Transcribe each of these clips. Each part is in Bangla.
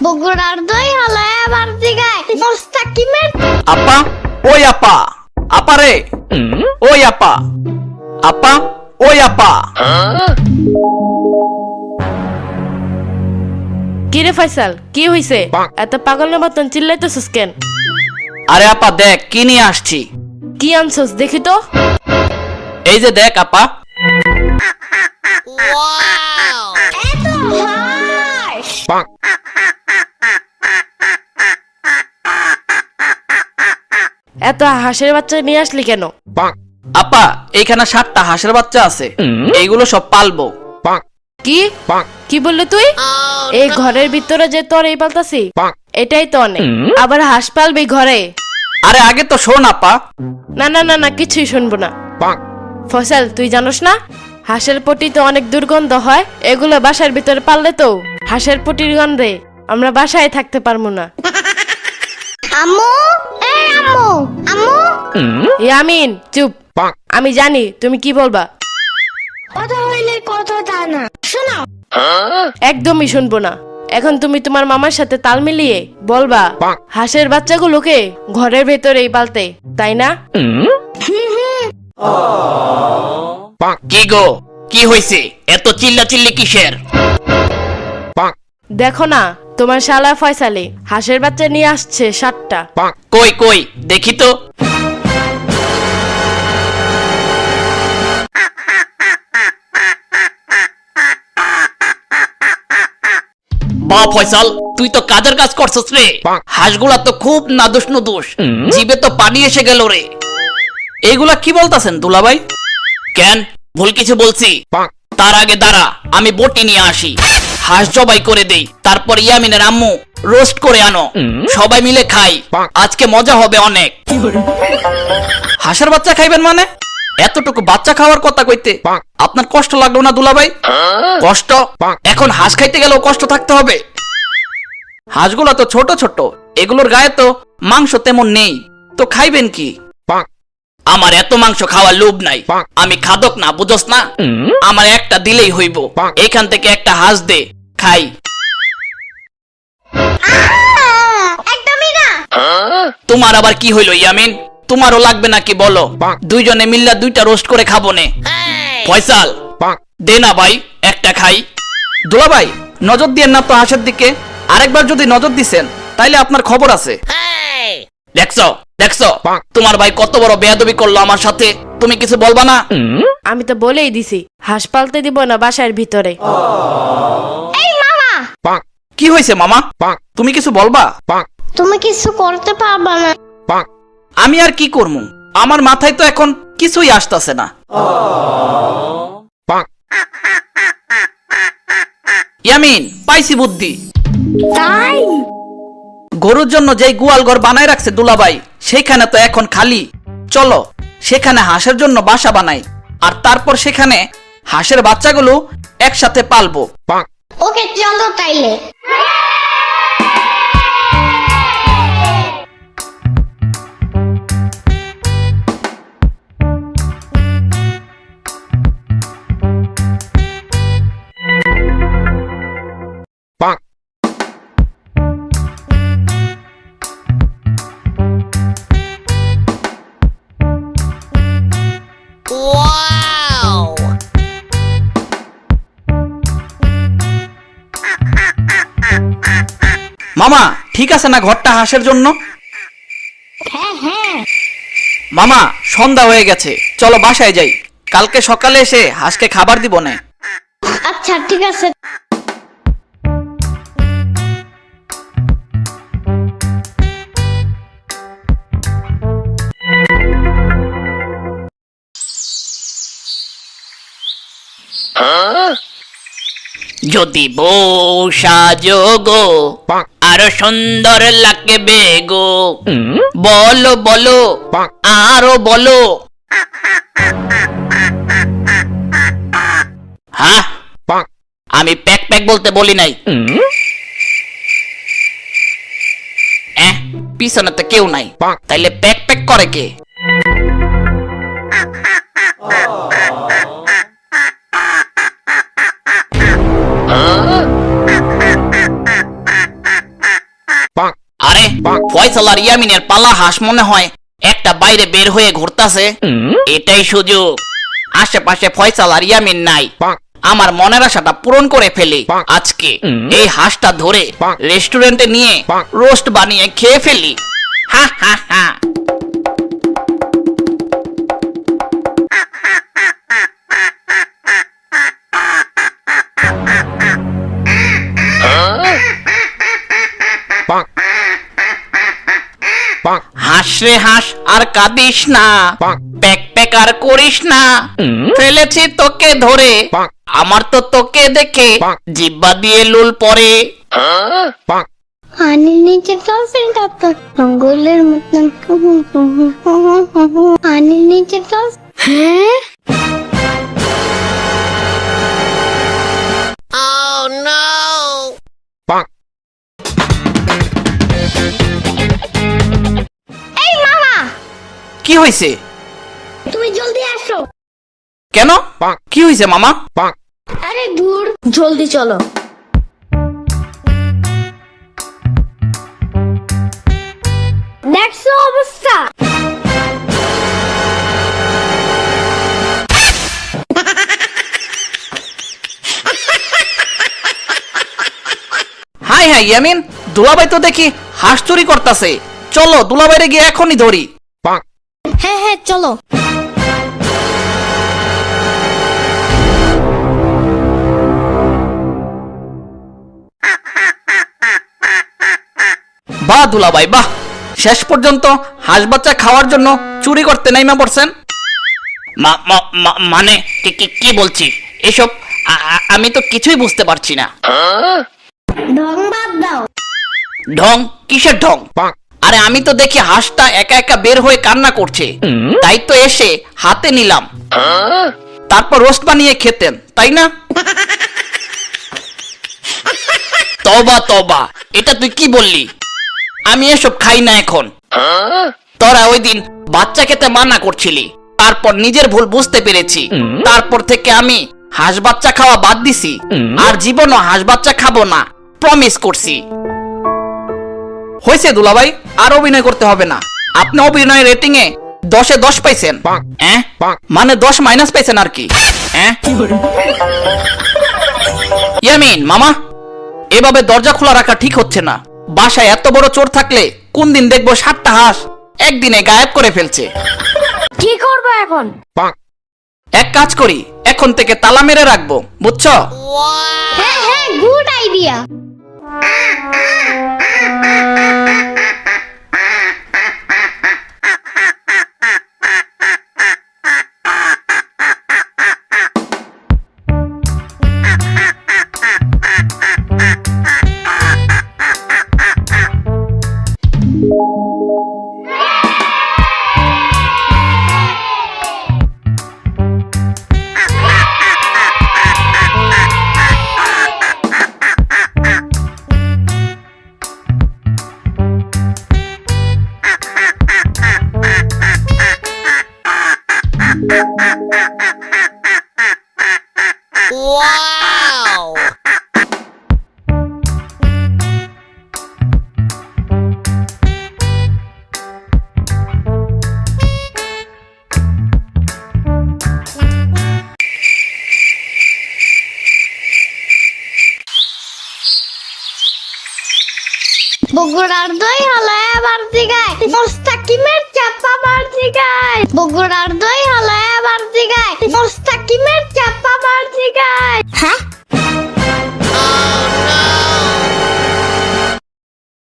বগুড়ার দই হলো এবার দিগায় মোস্তাকিমের আপা, ওই আপা, আপা রে, ওই আপা, আপা, ওই আপা। কি রে ফয়সাল, কি হইছে? এত পাগলের মতন চিল্লাইতেছিস কেন? আরে আপা দেখ কি নিয়ে আসছি। কি আনছস দেখি তো। এই যে দেখ আপা। এত হাঁসের বাচ্চা নিয়ে আসলি কেন? আপা এইখানে 7টা হাঁসের বাচ্চা আছে, এইগুলো সব পালবো। কি কি বললি তুই? এই ঘরের ভিতরে যে তোর এই পালতাছি এটাই তো অনেক, আবার হাঁস পালবি ঘরে? আরে আগে তো শোন আপা। না না না না, কিছুই শুনবো না। ফয়সাল তুই জানোস না হাঁসের পটি তো অনেক দুর্গন্ধ হয়, এগুলো বাসার ভিতরে পাললে তো হাঁসের পটির গন্ধে আমরা বাসায় থাকতে পারবো না। আম্মু, এই আম্মু, আম্মু ইয়ামিন চুপ, আমি জানি তুমি কি বলবা। কথা হইলে কথা তা না শোনো। একদমই শুনবো না। এখন তুমি তোমার মামার সাথে তাল মিলিয়ে বলবা হাঁসের বাচ্চাগুলোকে ঘরের ভেতরেই পালতে, তাই না? কি গো, কি হইছে? এত চিল্লা চিল্লি কিসের? দেখো না তোমার শালা ফয়সালে হাঁসের বাচ্চা নিয়ে আসছে 7টা। কই কই দেখি তো। বাহ ফয়সাল, তুই তো কাজের কাজ করছস রে। হাঁসগুলা তো খুব নাদুস নুদুস, জিভে তো পানি এসে গেল রে। এইগুলা কি বলতাছেন দুলাভাই? কেন ভুল কিছু বলছি? তার আগে দাঁড়া, আমি বটি নিয়ে আসি, হাঁস জবাই করে দেই, তারপর ইয়ামিনের আম্মু রোস্ট করে আনো, সবাই মিলে খাই, আজকে মজা হবে অনেক। হাঁসের বাচ্চা খাইবেন মানে? এতটুকু বাচ্চা খাওয়ার কথা কইতে আপনার কষ্ট লাগলো না দুলাভাই? কষ্ট? এখন হাঁস খাইতে গেলেও কষ্ট থাকতে হবে? হাঁসগুলো তো ছোট ছোট, এগুলোর গায়ে তো মাংস তেমন নেই, তো খাইবেন কি? আমার এত মাংস খাওয়ার লোভ নাই, আমি খাদক না, বুঝোস না? আমার একটা দিলেই হইব, এখান থেকে একটা হাঁস দে, খাই। একদমই না। তোমার আবার কি হইলো ইয়ামিন? তোমারও লাগবে নাকি বলো? দুইজনে মিল্লা 2টা রোস্ট করে খাবো নে। ফয়সাল দে না ভাই, একটা খাই। দুলা ভাই নজর দিয়েন না তো হাঁসের দিকে, আরেকবার যদি নজর দিছেন তাইলে আপনার খবর আছে। দেখছো দেখছো তোমার ভাই কত বড় বেয়াদবি করলো আমার সাথে, তুমি কিছু বলবা না? আমি তো বলেই দিছি হাঁস পালতে দিব না বাসার ভিতরে। এই মামা, কি হয়েছে মামা? তুমি কিছু বলবা? তুমি কিছু করতে পারবা না। আমি আর কি করবো, আমার মাথায় তো এখন কিছুই আসতেছে না। ইয়ামিন পাইছি বুদ্ধি। তাই গরুর জন্য যেই গোয়াল ঘর বানায় রাখছে দুলাভাই, সেখানে তো এখন খালি, চলো সেখানে হাঁসের জন্য বাসা বানাই, আর তারপর সেখানে হাঁসের বাচ্চাগুলো একসাথে পালবো। ওকে চলো তাইলে। মামা ঠিক আছে না ঘরটা হাঁসের জন্য? হ্যাঁ হ্যাঁ, মামা সন্ধ্যা হয়ে গেছে, চলো বাসায় যাই, কালকে সকালে এসে হাঁসকে খাবার দিব না। আচ্ছা ঠিক আছে। যদি বউ সাজো গো আরো সুন্দর লাগবে গো, বলো বলো আরো বলো। হ্যাঁ আমি প্যাক প্যাক বলতে বলি নাই। পিছনে তো কেউ নাই, তাইলে প্যাক প্যাক করে কে? ফয়সাল আর ইয়ামিনের পালা হাঁস মনে হয় একটা বাইরে বের হয়ে ঘুরতাছে। এটাই সুযোগ। আশেপাশে ফয়সাল আর ইয়ামিন নাই, আমার মনের আশাটা পূরণ করে ফেলি। আজকে এই হাঁসটা ধরে রেস্টুরেন্টে নিয়ে রোস্ট বানিয়ে খেয়ে ফেলি। হা হা হা। হাস রে হাস, আর কাঁদিস না, প্যাক প্যাক আর করিস না, ফেলেছি তোকে ধরে, আমার তো তোকে দেখে জিব্বা দিয়ে লুল পড়ে। পানির নিচে ডলফিন তো জঙ্গলের মতন পানির নিচে হ্যাঁ এই মামা, কি হয়েছে? তুমি জলদি আসো। কেন? কি হয়েছে মামা? আরে দূর, জলদি চলো। দেখছো অবস্থা? হাই হাই ইয়ামিন, দুলাভাই তো দেখি হাঁস চুরি করতেছে। চলো দুলাভাইরে গিয়ে এখনই ধরি। হ্যাঁ হ্যাঁ চলো। বাহ দুলাভাই বাহ, শেষ পর্যন্ত হাঁস বাচ্চা খাওয়ার জন্য চুরি করতে নাইমা পড়ছেন। মানে কি বলছি এসব? আমি তো কিছুই বুঝতে পারছি না। ঢং বাদ দাও। ঢং? কিসের ঢং? আরে আমি তো দেখি হাঁসটা একা একা বের হয়ে কান্না করছে, তাই তো এসে হাতে নিলাম, তারপর রোস্ট বানিয়ে খেতেন, তাই না? তবা তবা, এটা তুই কি বললি? আমি এসব খাই না এখন। তোরা ওই দিন বাচ্চা খেতে মানা করছিলি, তারপর নিজের ভুল বুঝতে পেরেছি, তারপর থেকে আমি হাঁস বাচ্চা খাওয়া বাদ দিছি, আর জীবনও হাঁস বাচ্চা খাবো না, প্রমিস করছি। হয়েছে দুলাভাই, আর অভিনয় করতে হবে না। আপনি অভিনয় রেটিং এ 10-এ 10 পাইছেন, মানে 10 মাইনাস পাইছেন আর কি। ইয়ামিন মামা, এভাবে দরজা খোলা রাখা ঠিক হচ্ছে না। বাসায় এত বড় চোর থাকলে কোন দিন দেখবো 7টা হাঁস একদিনে গায়েব করে ফেলছে। কি করবো এখন? এক কাজ করি, এখন থেকে তালা মেরে রাখবো, বুঝছো? হ্যাঁ হ্যাঁ, গুড আইডিয়া। বগুড়ার দই হলো এবার জিগায়, মোস্তাকিমের চাপা বার জিগায়। বগুড়ার দই হলো এবার জিগায়, মোস্তাকিমের চাপা বার জিগায়। হ্যাঁ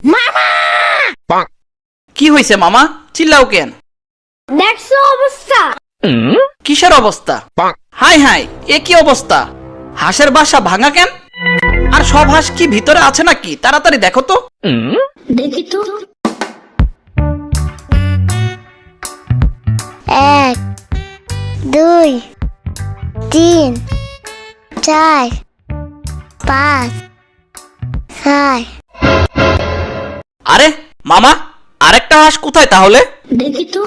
মামা, কি হয়েছে মামা? চিল্লাও কেন? দেখছো অবস্থা? কিসের অবস্থা? হাই হাই, এ কি অবস্থা? হাঁসের বাসা ভাঙা কেন? আর সব হাঁস কি ভিতরে আছে নাকি? তাড়াতাড়ি দেখো তো। দেখি তো। 1 2 3 4 5 6। আরে মামা, আরেকটা হাঁস কোথায় তাহলে? দেখি তো।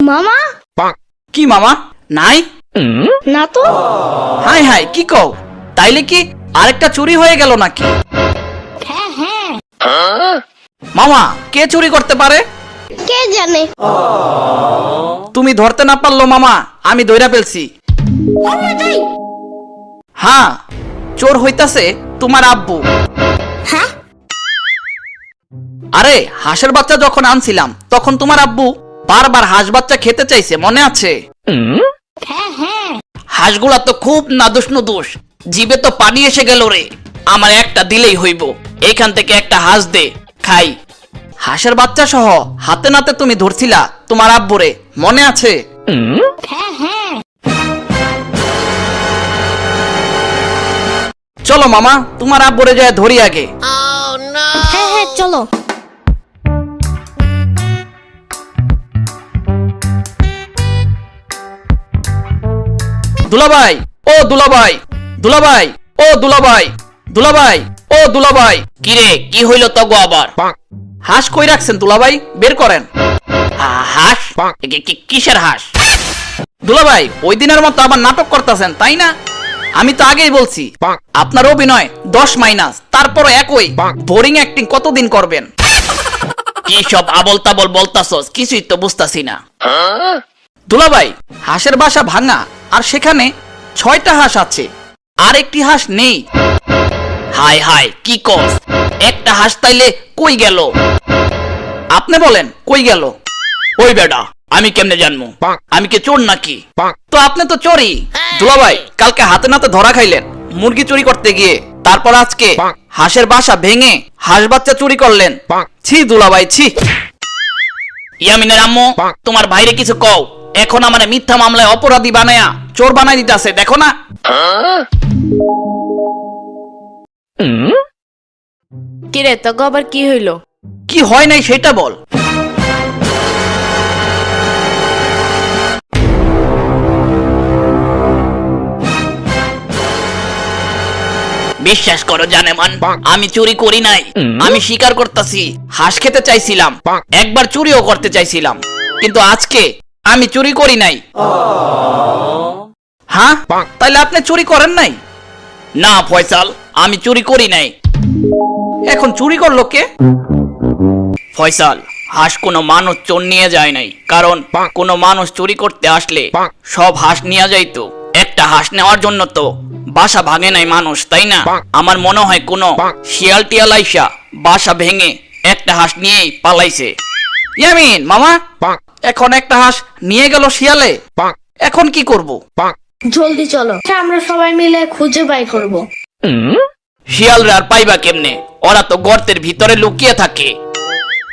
মামা, কি মামা? নাই? না তো। হাই হাই কি কও, তাইলে কি আরেকটা চুরি হয়ে গেল নাকি? হ্যাঁ হ্যাঁ, মামা কে চুরি করতে পারে? কে জানে। তুমি ধরতে না পারলো মামা, আমি ধইরা ফেলছি। হ্যাঁ, চোর হইতাছে তোমার আব্বু। হ্যাঁ, আরে হাঁসের বাচ্চা যখন আনছিলাম তখন তোমার আব্বু বারবার হাঁস বাচ্চা খেতে চাইছে, মনে আছে? হ্যাঁ হ্যাঁ, হাঁসগুলা তো খুব নাদুস নুদুস, জিভে তো পানি এসে গেল রে। আমার একটা দিলেই হইব, এইখান থেকে একটা হাঁস দে খাই। হাঁসের বাচ্চা সহ হাতে নাতে তুমি ধরছিলা তোমার আব্বুরে, মনে আছে? হ্যাঁ হ্যাঁ। চলো মামা, তোমার আব্বুরে যায় ধরি আগে। হ্যাঁ হ্যাঁ, চলো। দুলাভাই, ও দুলাভাই, দুলাভাই, ও দুলাভাই, দুলাভাই, ও দুলাভাই। কিরে কি হইল তো গো আবার? হাঁস কই রাখছেন দুলাভাই, বের করেন। হাঁস? কিসের হাঁস? দুলাভাই ওই দিনের মতো আবার নাটক করতেছেন তাই না? আমি তো আগেই বলছি আপনার অভিনয় 10 মাইনাস, তারপরও একই বোরিং অ্যাক্টিং কতদিন করবেন? কি সব আবল তাবল বলতাছস, কিছুই তো বুঝতাছি না। দুলাভাই হাঁসের বাসা ভাঙা, আর সেখানে 6টা হাঁস আছে, আর একটি হাঁস নেই। হাই হাই কি কস, একটা হাঁস তাইলে কই গেল? আপনি বলেন কই গেল? ওই বেটা, আমি কেমনে জানবো? আমি কি চোর নাকি? তো আপনি তো চোরই। দুলাভাই কালকে হাতে নাতে ধরা খাইলেন মুরগি চুরি করতে গিয়ে, তারপর আজকে হাঁসের বাসা ভেঙে হাঁস বাচ্চা চুরি করলেন। ছি দুলাভাই ছি। ইয়ামিনের আম্মু, তোমার ভাইরে কিছু কও, এখন আমার মিথ্যা মামলায় অপরাধী বানায়া চোর বানাই দিতেছে, দেখো না? কিরে তোকে আবার কি হইল? কি হয় নাই সেটা বল। বিশ্বাস করো জানেমান, আমি চুরি করি নাই। আমি স্বীকার করতেছি, হাঁস খেতে চাইছিলাম, একবার চুরিও করতে চাইছিলাম, কিন্তু আজকে আমি চুরি করি নাই। হ্যাঁ, তাহলে আপনি চুরি করেন নাই? না ফয়সাল, আমি চুরি করি নাই। এখন চুরি করলো কে? ফয়সাল, হাঁস কোনো মানুষ চোর নিয়ে যায় নাই, কারণ কোনো মানুষ চুরি করতে আসলে সব হাঁস নিয়ে যাইতো। একটা হাঁস নেওয়ার জন্য তো বাসা ভাঙে নাই মানুষ, তাই না? আমার মনে হয় কোনো শিয়াল টিয়াল আইসা বাসা ভেঙে একটা হাঁস নিয়েই পালাইছে। ইয়ামিন মামা, এখন একটা হাঁস নিয়ে গেল শিয়ালে, এখন কি করব? জলদি চলো, আমরা সবাই মিলে খুঁজে বাই করব। শিয়ালরা আর পাইবা কেমনে? ওরা তো গর্তের ভিতরে লুকিয়ে থাকে,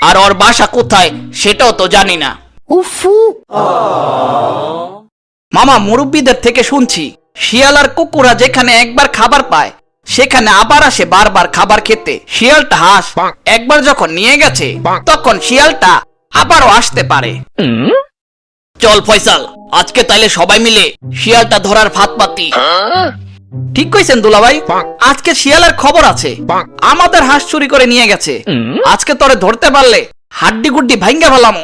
আর ওর বাসা কোথায় সেটাও তো জানি না। উফু, মামা মুরব্বীদের থেকে শুনছি শিয়াল আর কুকুরা যেখানে একবার খাবার পায় সেখানে আবার আসে বারবার খাবার খেতে। শিয়ালটা হাঁস একবার যখন নিয়ে গেছে তখন শিয়ালটা আবারও আসতে পারে। চল ফয়সাল, আজকে তাইলে সবাই মিলে শিয়ালটা ধরার ফাঁদ পাতি। ঠিক কইছেন দুলাভাই, আজকে শিয়ালের খবর আছে, আমাদের হাঁস চুরি করে নিয়ে গেছে। আজকে তোরে ধরতে পারলে হাড্ডি গুড্ডি ভাঙ্গা ফেলামু।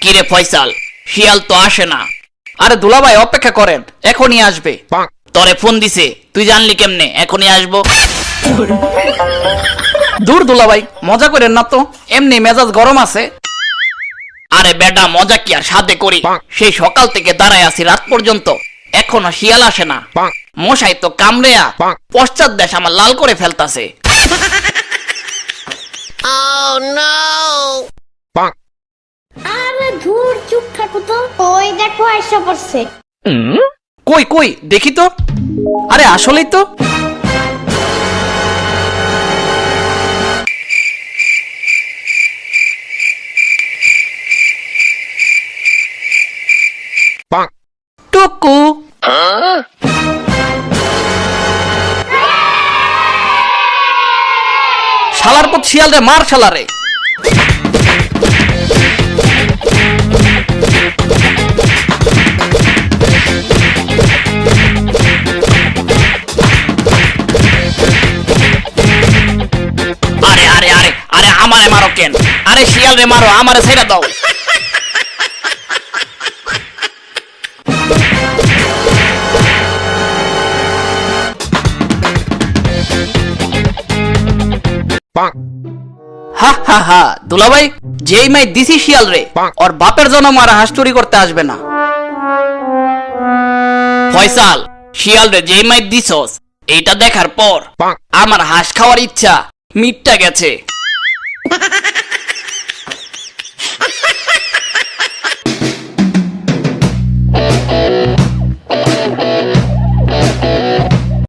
কিরে ফয়সাল, শিয়াল তো আসে না। আরে দুলাভাই অপেক্ষা করেন, এখনই আসবে। তোরে ফোন দিছে, তুই জানলি কেমনে এখনই আসবো? দূর দুলাভাই, মজা করেন না তো, এমনি মেজাজ গরম আছে। আরে বেটা মজা কি আর সাথে করি, সেই সকাল থেকে দাঁড়ায় আছি রাত পর্যন্ত, এখনো শিয়াল আসে না। মশাই তো কামড়েয়া পশ্চাৎ দেশ আমার লাল করে ফেলতাছে। আরে ধুর, চুপ থাকো তো। ওই দেখো আইসা পড়ছে। কই কই দেখি তো। আরে আসলেই তো। টুকু তারপর শিয়াল রে মার শালা রে। আরে আরে আরে আরে আমারে মারো কেন? আরে শিয়াল রে মারো, আমারে ছেড়ে দাও। হা হা হা দুলাভাই, যেই মাই দিছি শিয়াল রে, ওর বাপের জন্য মারা হাঁস চুরি করতে আসবে না। ফয়সাল, শিয়াল রে যেই মাই দিছস, এইটা দেখার পর আমার হাঁস খাওয়ার ইচ্ছা মিটটা গেছে।